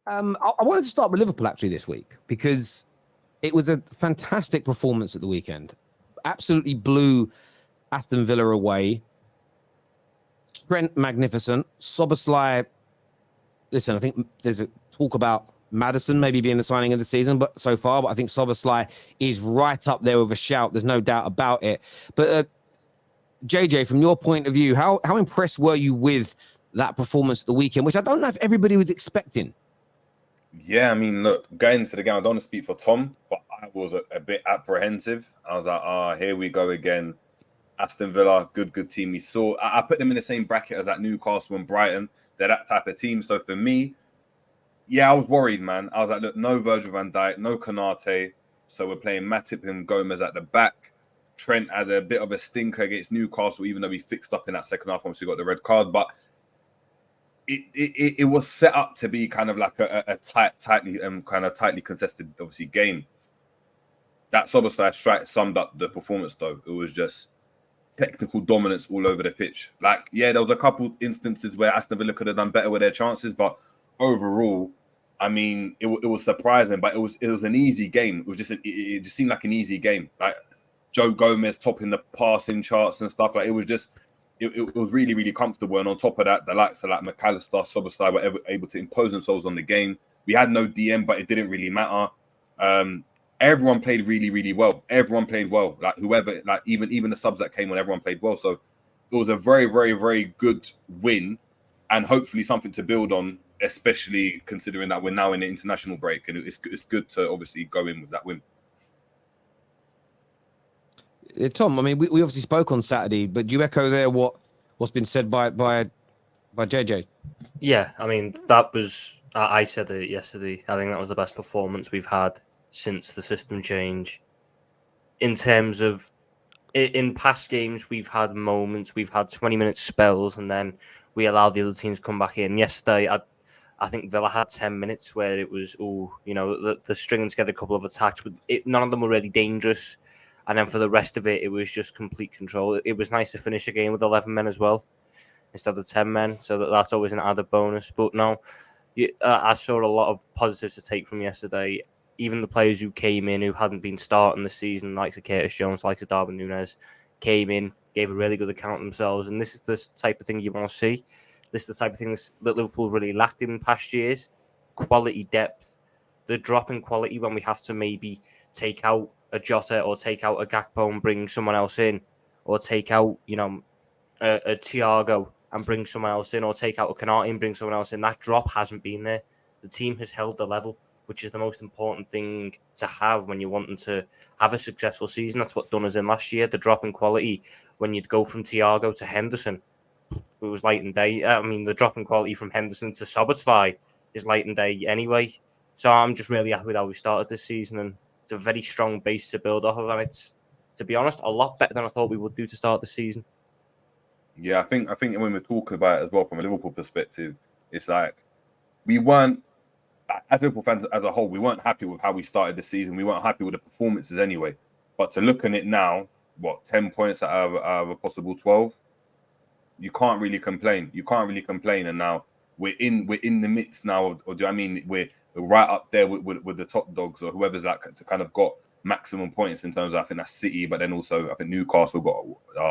I wanted to start with Liverpool actually this week because it was a fantastic performance at the weekend. Absolutely blew Aston Villa away. Trent magnificent. Soboslai. Listen, I think there's a talk about Maddison maybe being the signing of the season, but so far, but I think Soboslai is right up there with a shout. There's no doubt about it. But JJ, from your point of view, how impressed were you with that performance at the weekend, which I don't know if everybody was expecting? Yeah, I mean, look, going into the game, I don't want to speak for Tom, but I was a bit apprehensive. I was like, here we go again. Aston Villa, good team. We saw, I put them in the same bracket as like Newcastle and Brighton. They're that type of team. So for me, yeah, I was worried, man. I was like, look, no Virgil van Dijk, no Konate. So we're playing Matip and Gomez at the back. Trent had a bit of a stinker against Newcastle, even though we fixed up in that second half once we got the red card. But it was set up to be kind of like a tightly contested, obviously, game. That Soboslai strike summed up the performance, though. It was just technical dominance all over the pitch. Like, yeah, there was a couple instances where Aston Villa could have done better with their chances, but overall, I mean, it was surprising, but it was an easy game. It was just it just seemed like an easy game. Like Joe Gomez topping the passing charts and stuff. Like it was just it was really, really comfortable. And on top of that, the likes of like McAllister, Soboslai were able to impose themselves on the game. We had no DM, but it didn't really matter. Everyone played really, really well. Everyone played well. Like whoever, like even the subs that came on, everyone played well. So it was a very, very, very good win, and hopefully something to build on, especially considering that we're now in the international break, and it's good to obviously go in with that win. Tom, I mean, we obviously spoke on Saturday, but do you echo there what's been said by JJ? Yeah, I mean, that was, I said it yesterday, I think that was the best performance we've had since the system change. In terms of, in past games, we've had moments, we've had 20-minute spells, and then we allowed the other teams to come back in. Yesterday, I think Villa had 10 minutes where it was, the stringing together a couple of attacks, but none of them were really dangerous. And then for the rest of it, it was just complete control. It was nice to finish a game with 11 men as well, instead of 10 men. So that's always an added bonus. But no, I saw a lot of positives to take from yesterday. Even the players who came in, who hadn't been starting the season, like Curtis Jones, like Darwin Núñez, came in, gave a really good account of themselves. And this is the type of thing you want to see. This is the type of thing that Liverpool really lacked in past years. Quality depth. The drop in quality when we have to maybe take out a Jota or take out a Gakpo and bring someone else in, or take out, a Thiago and bring someone else in, or take out a Konate and bring someone else in. That drop hasn't been there. The team has held the level, which is the most important thing to have when you're wanting to have a successful season. That's what done us in last year. The drop in quality when you'd go from Thiago to Henderson, it was light and day. I mean, the drop in quality from Henderson to Szoboszlai is light and day anyway. So I'm just really happy with how we started this season, and it's a very strong base to build off of, and it's, to be honest, a lot better than I thought we would do to start the season. Yeah, I think when we're talking about it as well from a Liverpool perspective, it's like we weren't, as Liverpool fans as a whole, we weren't happy with how we started the season. We weren't happy with the performances anyway. But to look at it now, 10 points out of a possible 12, you can't really complain. And now we're in the midst now of, we're right up there with the top dogs, or whoever's like to kind of got maximum points in terms of, I think that's City, but then also I think Newcastle got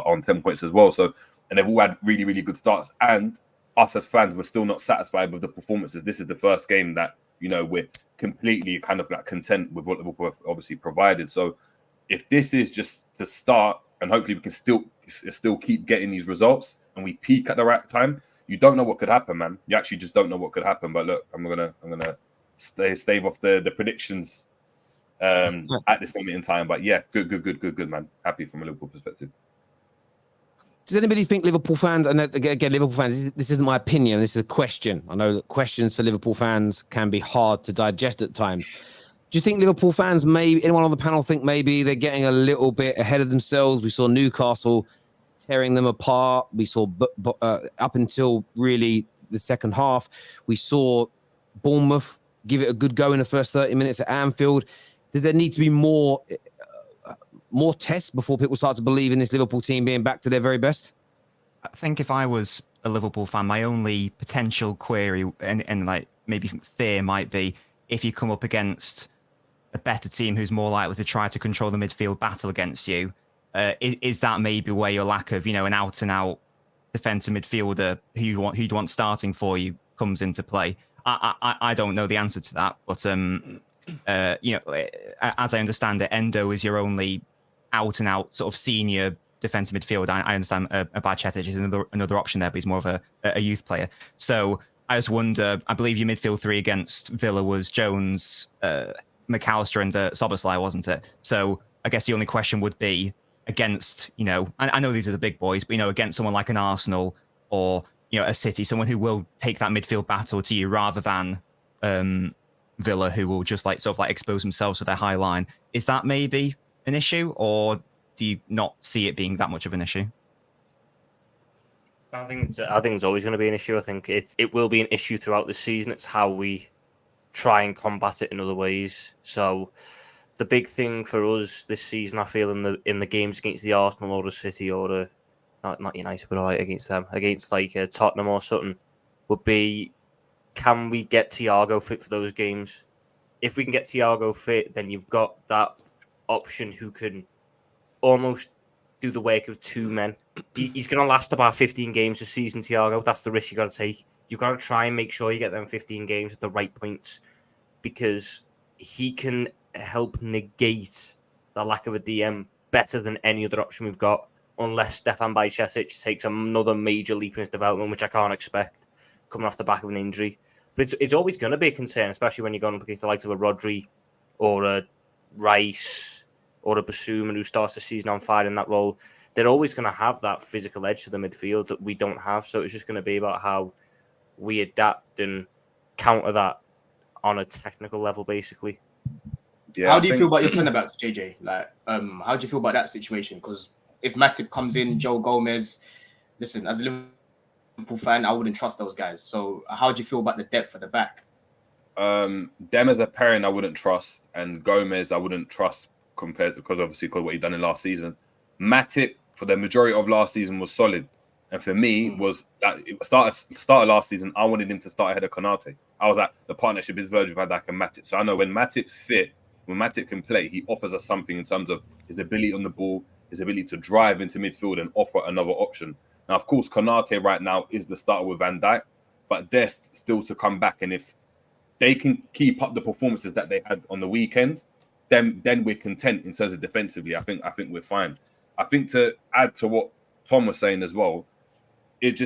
on 10 points as well. So, and they've all had really, really good starts. And us as fans, we're still not satisfied with the performances. This is the first game that, we're completely kind of like content with what Liverpool obviously provided. So if this is just to start, and hopefully we can still keep getting these results, and we peak at the right time, you don't know what could happen, man. You actually just don't know what could happen. But look, I'm gonna stave off the predictions at this moment in time. But yeah, good, man. Happy from a Liverpool perspective. Does anybody think Liverpool fans, and again, Liverpool fans, this isn't my opinion, this is a question. I know that questions for Liverpool fans can be hard to digest at times. Do you think Liverpool fans, maybe anyone on the panel think maybe they're getting a little bit ahead of themselves? We saw Newcastle tearing them apart. We saw up until really the second half, we saw Bournemouth give it a good go in the first 30 minutes at Anfield. Does there need to be more tests before people start to believe in this Liverpool team being back to their very best? I think if I was a Liverpool fan, my only potential query and like maybe fear might be if you come up against a better team who's more likely to try to control the midfield battle against you. Is that maybe where your lack of, an out-and-out defensive midfielder who you'd want starting for you comes into play? I don't know the answer to that, but as I understand it, Endo is your only out-and-out sort of senior defensive midfielder. I understand Bajcetic is another option there, but he's more of a youth player. So I just wonder, I believe your midfield three against Villa was Jones, McAllister and Szoboszlai, wasn't it? So I guess the only question would be against, I know these are the big boys, but, against someone like an Arsenal or, a City, someone who will take that midfield battle to you rather than Villa, who will just expose themselves to their high line. Is that maybe an issue, or do you not see it being that much of an issue? I think it's always going to be an issue. I think it will be an issue throughout the season. It's how we try and combat it in other ways. So the big thing for us this season, I feel, in the games against the Arsenal or the City or the not United, but against them, against Tottenham or something, would be, can we get Thiago fit for those games? If we can get Thiago fit, then you've got that option who can almost do the work of two men. He's going to last about 15 games this season, Thiago. That's the risk you got to take. You've got to try and make sure you get them 15 games at the right points, because he can help negate the lack of a DM better than any other option we've got, unless Stefan Bajcetic takes another major leap in his development, which I can't expect, coming off the back of an injury. But it's always going to be a concern, especially when you're going up against the likes of a Rodri or a Rice or a Basuma who starts the season on fire in that role. They're always going to have that physical edge to the midfield that we don't have. So it's just going to be about how we adapt and counter that on a technical level, basically. Yeah, how do you feel about your centre-backs, JJ? How do you feel about that situation? Because if Matip comes in, Joe Gomez, listen, as a Liverpool fan, I wouldn't trust those guys. So how do you feel about the depth at the back? Them as a pairing, I wouldn't trust, and Gomez, I wouldn't trust because obviously what he done in last season. Matip for the majority of last season was solid, and for me was that start of last season, I wanted him to start ahead of Konate. I was like, the partnership is Virgil van Dijk and Matip. So I know when Matip's fit, when Matip can play, he offers us something in terms of his ability on the ball, his ability to drive into midfield and offer another option. Now, of course, Konate right now is the starter with Van Dijk, but they're still to come back. And if they can keep up the performances that they had on the weekend, then we're content in terms of defensively. I think we're fine. I think to add to what Tom was saying as well, it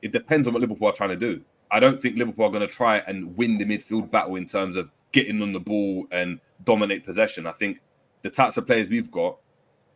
depends on what Liverpool are trying to do. I don't think Liverpool are going to try and win the midfield battle in terms of getting on the ball and dominate possession. I think the types of players we've got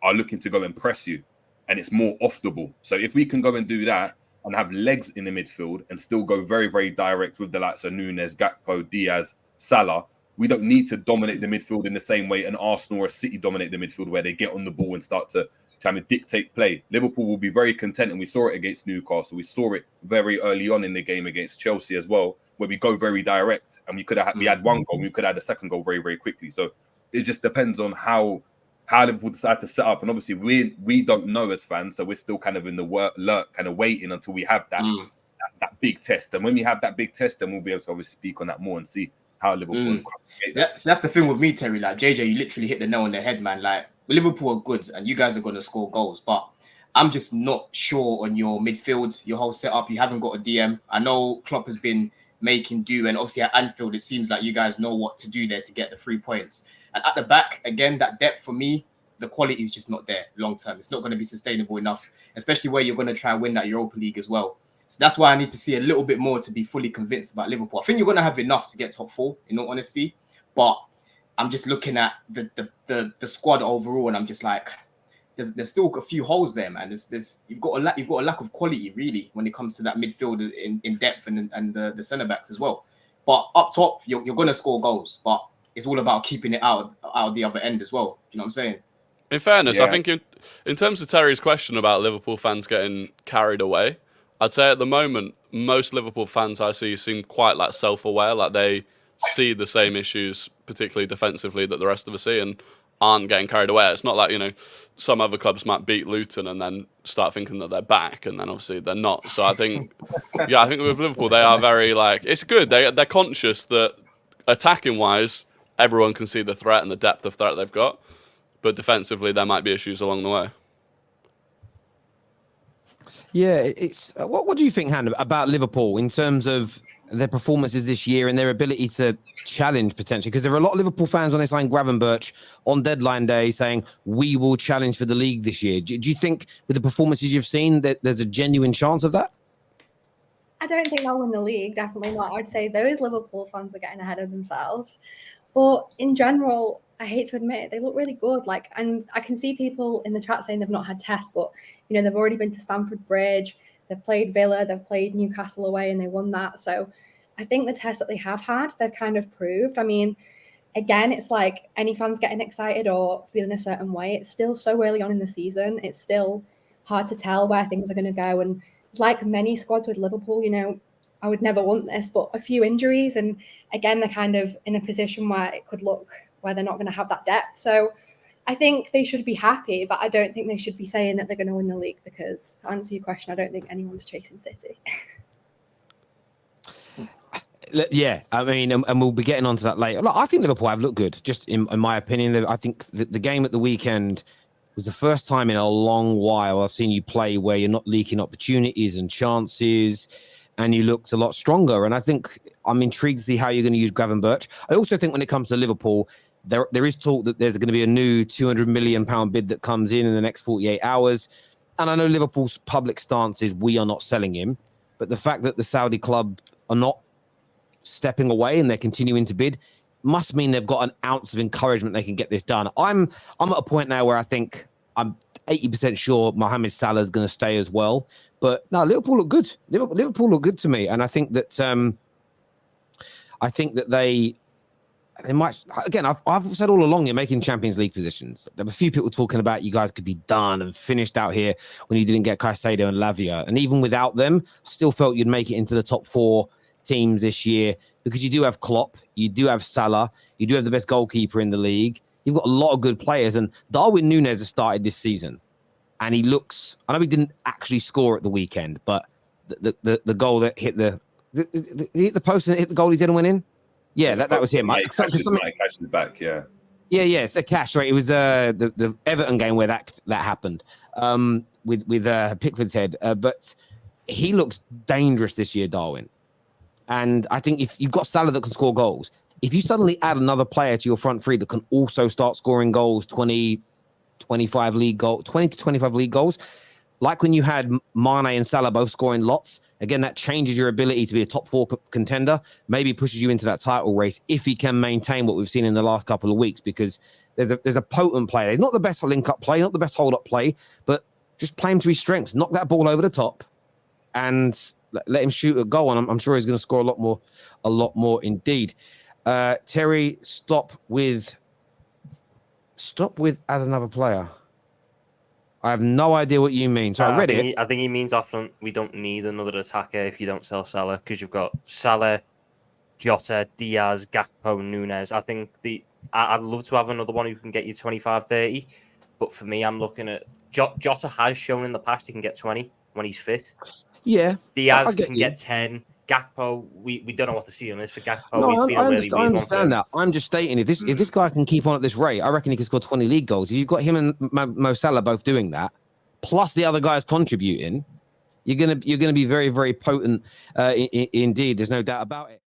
are looking to go and press you, and it's more off the ball. So if we can go and do that and have legs in the midfield and still go very, very direct with the likes of Nunes, Gakpo, Diaz, Salah, we don't need to dominate the midfield in the same way an Arsenal or a City dominate the midfield, where they get on the ball and start to kind of dictate play. Liverpool will be very content, and we saw it against Newcastle. We saw it very early on in the game against Chelsea as well, where we go very direct, and we had one goal, we could have had a second goal very, very quickly. So it just depends on how Liverpool decide to set up, and obviously we don't know as fans, so we're still kind of in the lurk, kind of waiting until we have that big test. And when we have that big test, then we'll be able to obviously speak on that more and see how Liverpool. That's the thing with me, Terry. Like JJ, you literally hit the nail on the head, man. Like Liverpool are good, and you guys are going to score goals, but I'm just not sure on your midfield, your whole setup. You haven't got a DM. I know Klopp has been making do, and obviously at Anfield, it seems like you guys know what to do there to get the 3 points. And at the back, again, that depth for me, the quality is just not there long term. It's not going to be sustainable enough, especially where you're going to try and win that Europa League as well. So that's why I need to see a little bit more to be fully convinced about Liverpool. I think you're going to have enough to get top 4, in all honesty. But I'm just looking at the squad overall, and I'm just like, there's still a few holes there, man. You've got a lack of quality really when it comes to that midfield in depth and the centre backs as well. But up top, you're going to score goals, but it's all about keeping it out of the other end as well. You know what I'm saying? In fairness, I think in terms of Terry's question about Liverpool fans getting carried away, I'd say at the moment, most Liverpool fans I see seem quite self-aware, like they see the same issues, particularly defensively, that the rest of us see. And aren't getting carried away. It's not like, some other clubs might beat Luton and then start thinking that they're back, and then obviously they're not. So I think, I think with Liverpool, they are very, it's good. They're conscious that attacking wise, everyone can see the threat and the depth of threat they've got, but defensively there might be issues along the way. Yeah, it's what do you think, Han, about Liverpool in terms of their performances this year and their ability to challenge potentially? Because there are a lot of Liverpool fans when they signed Gravenberch on deadline day saying we will challenge for the league this year. Do you think with the performances you've seen that there's a genuine chance of that? I don't think they'll win the league. Definitely not. I'd say those Liverpool fans are getting ahead of themselves. But in general, I hate to admit it, they look really good. And I can see people in the chat saying they've not had tests, but they've already been to Stamford Bridge, they've played Villa, they've played Newcastle away, and they won that. So I think the tests that they have had, they've kind of proved. I mean, again, it's like any fans getting excited or feeling a certain way. It's still so early on in the season. It's still hard to tell where things are going to go. And like many squads with Liverpool, I would never want this, but a few injuries. And again, they're kind of in a position where it could look where they're not going to have that depth. So I think they should be happy, but I don't think they should be saying that they're going to win the league, because to answer your question, I don't think anyone's chasing City. Yeah, I mean, and we'll be getting onto that later. Look, I think Liverpool have looked good, just in my opinion. I think the game at the weekend was the first time in a long while I've seen you play where you're not leaking opportunities and chances, and you looked a lot stronger. And I think I'm intrigued to see how you're going to use Gravenberch. I also think when it comes to Liverpool, there is talk that there's going to be a new £200 million bid that comes in the next 48 hours. And I know Liverpool's public stance is we are not selling him, but the fact that the Saudi club are not stepping away and they're continuing to bid must mean they've got an ounce of encouragement they can get this done. I'm at a point now where I think I'm 80% sure Mohamed Salah is going to stay as well. But no, Liverpool look good. Liverpool look good to me, and I think that they might. Again, I've said all along you're making Champions League positions. There were a few people talking about you guys could be done and finished out here when you didn't get Caicedo and Lavia, and even without them, I still felt you'd make it into the top 4 teams this year, because you do have Klopp, you do have Salah, you do have the best goalkeeper in the league. You've got a lot of good players, and Darwin Núñez has started this season, and he looks. I know he didn't actually score at the weekend, but the goal that hit the hit the post and hit the goal he didn't win in. Yeah, that was him. Mike catches the back. Yeah. It's a cash, right? It was the Everton game where that happened with Pickford's head, but he looks dangerous this year, Darwin. And I think if you've got Salah that can score goals, if you suddenly add another player to your front three that can also start scoring goals, 20 to 25 league goals, like when you had Mane and Salah both scoring lots, again, that changes your ability to be a top 4 contender, maybe pushes you into that title race if he can maintain what we've seen in the last couple of weeks, because there's a potent player. He's not the best link-up play, not the best hold-up play, but just play him to his strengths. Knock that ball over the top and let him shoot a goal, and I'm sure he's going to score a lot more indeed. Terry, stop with add another player. I have no idea what you mean. So I read it. I think he means often we don't need another attacker if you don't sell Salah, because you've got Salah, Jota, Diaz, Gakpo, Núñez. I think I'd love to have another one who can get you 25, 30. But for me, I'm looking at Jota has shown in the past he can get 20 when he's fit. Yeah. Diaz can get 10. Gakpo, we don't know what the ceiling is for Gakpo. No, I understand that. I'm just stating if this guy can keep on at this rate, I reckon he can score 20 league goals. If you've got him and Mo Salah both doing that, plus the other guys contributing, you're gonna be very, very potent indeed. There's no doubt about it.